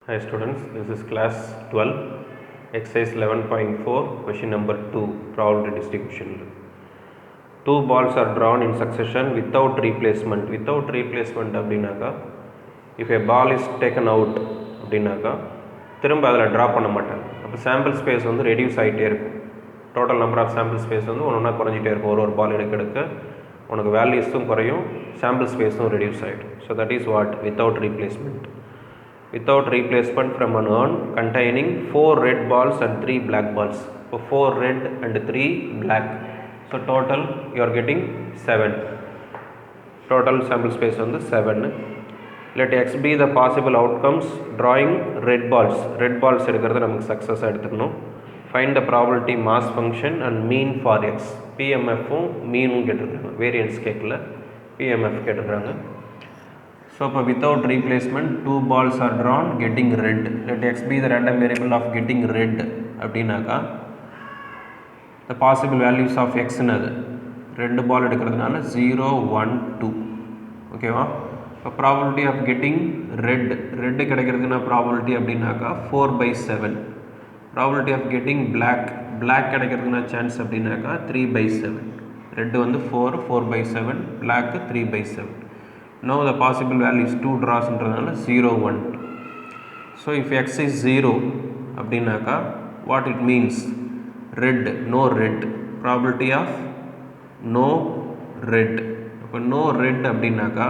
Hi students, this is class 12, exercise 11.4, question number 2, probability distribution. Two balls are drawn in succession without replacement. Without replacement அப்படின்னாக்கா if a ball is taken out அப்படின்னாக்கா திரும்ப அதில் draw பண்ண மாட்டாங்க. அப்போ sample space வந்து reduce ஆகிட்டே இருக்கும். Total number of sample space வந்து ஒன்றா குறைஞ்சிட்டே இருக்கும். ஒரு பால் எடுக்க உனக்கு வேல்யூஸும் குறையும், சாம்பிள் ஸ்பேஸும் ரெடியூஸ் ஆகிடும். So that is what without replacement. Without replacement from an urn containing 4 red balls and 3 black balls. So 4 red and 3 black. So total you are getting 7. Total sample space on the 7. Let x be the possible outcomes drawing red balls. Red balls எடுக்கிறது நமக்கு success எடுத்துக்கணும். Find the probability mass function and mean for x. PMF மீனும் கேட்டிருக்காங்க. Variance கேட்கல, PMF கேட்டிருக்காங்க. So without replacement, 2 balls are drawn getting red. Let x be the random variable of getting red. அப்படின்னாக்கா the possible values of x என்னது, 2 ball எடுக்கிறதுனால 0, 1, 2. ஓகேவா? இப்போ probability of getting red கிடைக்கிறதுனா probability அப்படின்னாக்கா 4/7. probability of getting black கிடைக்கிறதுனா chance அப்படின்னாக்கா 3/7. red வந்து 4, 4/7, black 3/7. Now the possible value is 2 draws என்றதுனால 0, 1, 2. So if x is 0 அப்படின்னாக்கா what it means, red, no red, probability of no red. அப்போ no red அப்படின்னாக்கா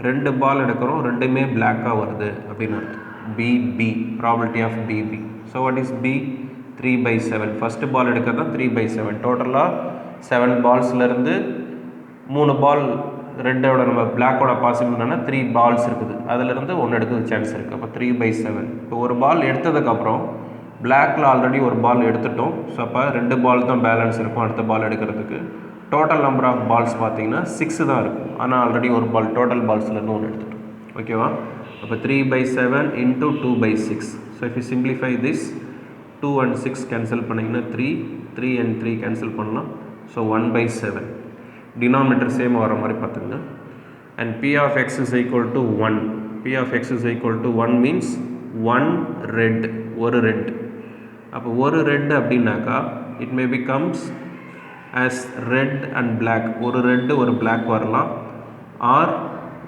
2 பால் எடுக்கிறோம், ரெண்டுமே பிளாக்காக வருது அப்படின்னு அர்த்தம். BB, probability of BB. So what is B? 3/7. First பால் எடுக்கிறது தான் 3/7. டோட்டலாக 7 பால்ஸ்லேருந்து 3 பால் ரெட்டோட நம்ம பிளாக்கோட பாசிபிள் என்னென்னா 3 பால்ஸ் இருக்குது, அதிலிருந்து 1 எடுக்கிறது சான்ஸ் இருக்குது. அப்போ 3/7. இப்போ ஒரு பால் எடுத்ததுக்கப்புறம் பிளாக்கில் ஆல்ரெடி ஒரு பால் எடுத்துட்டோம். ஸோ அப்போ 2 பால் தான் பேலன்ஸ் இருக்கும் அடுத்த பால் எடுக்கிறதுக்கு. டோட்டல் நம்பர் ஆஃப் பால்ஸ் பார்த்தீங்கன்னா 6 தான் இருக்கும், ஆனால் ஆல்ரெடி ஒரு பால் டோட்டல் பால்ஸ்லேருந்து 1 எடுத்துட்டோம். ஓகேவா? அப்போ 3/7 into 2/6. So if you simplify this, 2 and 6 cancel பண்ணிங்கன்னா 3 and 3 கேன்சல் பண்ணலாம். ஸோ 1/7. டினாமினேட்டர் சேம் வர மாதிரி பார்த்துங்க. And P of x is equal to 1. P of x is equal to 1 means 1 red, ஒரு ரெட். அப்போ ஒரு ரெட் அப்படின்னாக்கா it may becomes as red and black. ஒரு ரெட்டு ஒரு பிளாக் வரலாம், ஆர்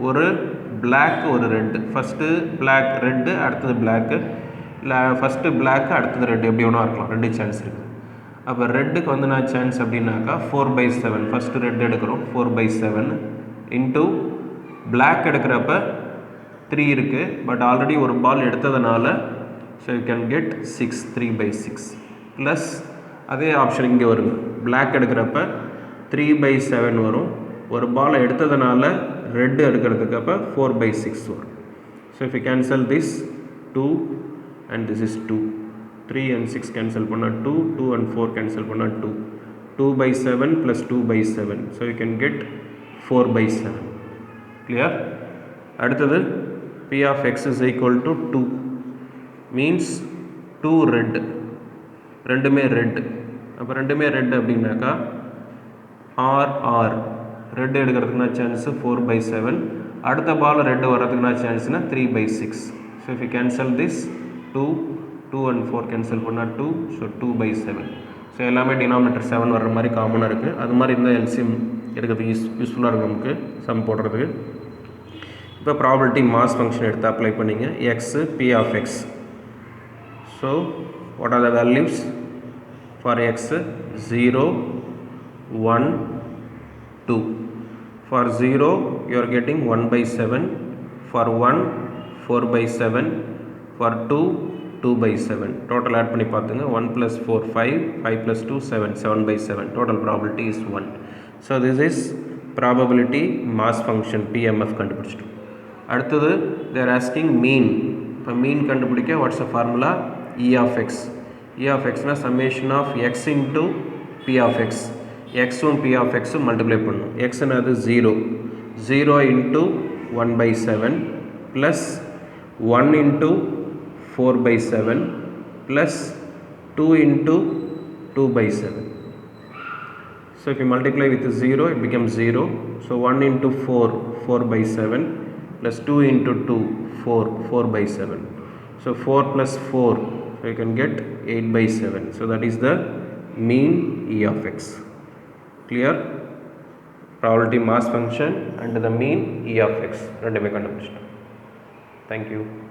ஒரு பிளாக் ஒரு ரெட்டு. ஃபஸ்ட்டு பிளாக் ரெட்டு, அடுத்தது பிளாக்கு, இல்லை ஃபஸ்ட்டு பிளாக்கு அடுத்தது ரெட்டு, எப்படி ஒன்றா இருக்கலாம். 2 சான்ஸ் இருக்குது. அப்போ ரெட்டுக்கு வந்து நான் சான்ஸ் அப்படின்னாக்கா 4/7. ஃபஸ்ட்டு ரெட் எடுக்கிறோம் 4/7 இன்ட்டு பிளாக் எடுக்கிறப்ப 3 இருக்குது, பட் ஆல்ரெடி ஒரு பால் எடுத்ததுனால so you can get 6, 3/6. Plus அதே ஆப்ஷன் இங்கே வருங்க, பிளாக் எடுக்கிறப்ப 3/7 வரும், ஒரு பாலை எடுத்ததுனால ரெட்டு எடுக்கிறதுக்கு அப்போ 4/6 வரும். So if you cancel this 2 and this is 2, 3 and 6 cancel பண்ணா 2, 2 and 4 cancel பண்ணா 2, 2/7 plus 2/7. So you can get 4/7. Clear? அடுத்தது P of x is equal to 2 means 2 red. ரெண்டுமே ரெட். அப்போ ரெண்டுமே ரெட் அப்படின்னாக்கா R ரெட் எடுக்கிறதுக்குனா சான்ஸ் 4/7. அடுத்த ball red வர்றதுக்குனா சான்ஸ்னா 3/6. So if you cancel this 2 and 4 cancel பண்ணால் 2, ஸோ 2/7. ஸோ எல்லாமே டினாமினேட்டர் 7 வர்ற மாதிரி காமனாக இருக்குது. அது மாதிரி இருந்தால் எல்சிஎம் எடுக்கிறதுக்கு யூஸ்ஃபுல்லாக இருக்கும் நமக்கு சம் போடுறதுக்கு. இப்போ ப்ராபபிலிட்டி மாஸ் ஃபங்க்ஷன் எடுத்து அப்ளை பண்ணிங்க. X P of x. So what are the values for x? 0, 1, 2. For 0 you are getting 1/7. For 1 4/7. For 2 2/7. Total add பண்ணி பார்த்துங்க. 1 + 4 5, 5 + 2 7, 7/7. Total probability is 1. So this is probability mass function PMF கண்டுபிடிச்சிட்டோம். அடுத்தது they're asking mean. இப்போ mean கண்டுபிடிக்க what's a formula? E of x. E of xனா summation of x into P of x. எக்ஸும் P of xும் multiply பண்ணும். எக்ஸ்னது 0 into 1/7 plus 1 into 4/7 plus 2 into 2/7. So if you multiply with 0, it becomes 0. So 1 into 4, 4/7 plus 2 into 2, 4, 4/7. So 4 plus 4, so you can get 8 by 7. So that is the mean E of x. Clear? Probability mass function and the mean E of x. Thank you.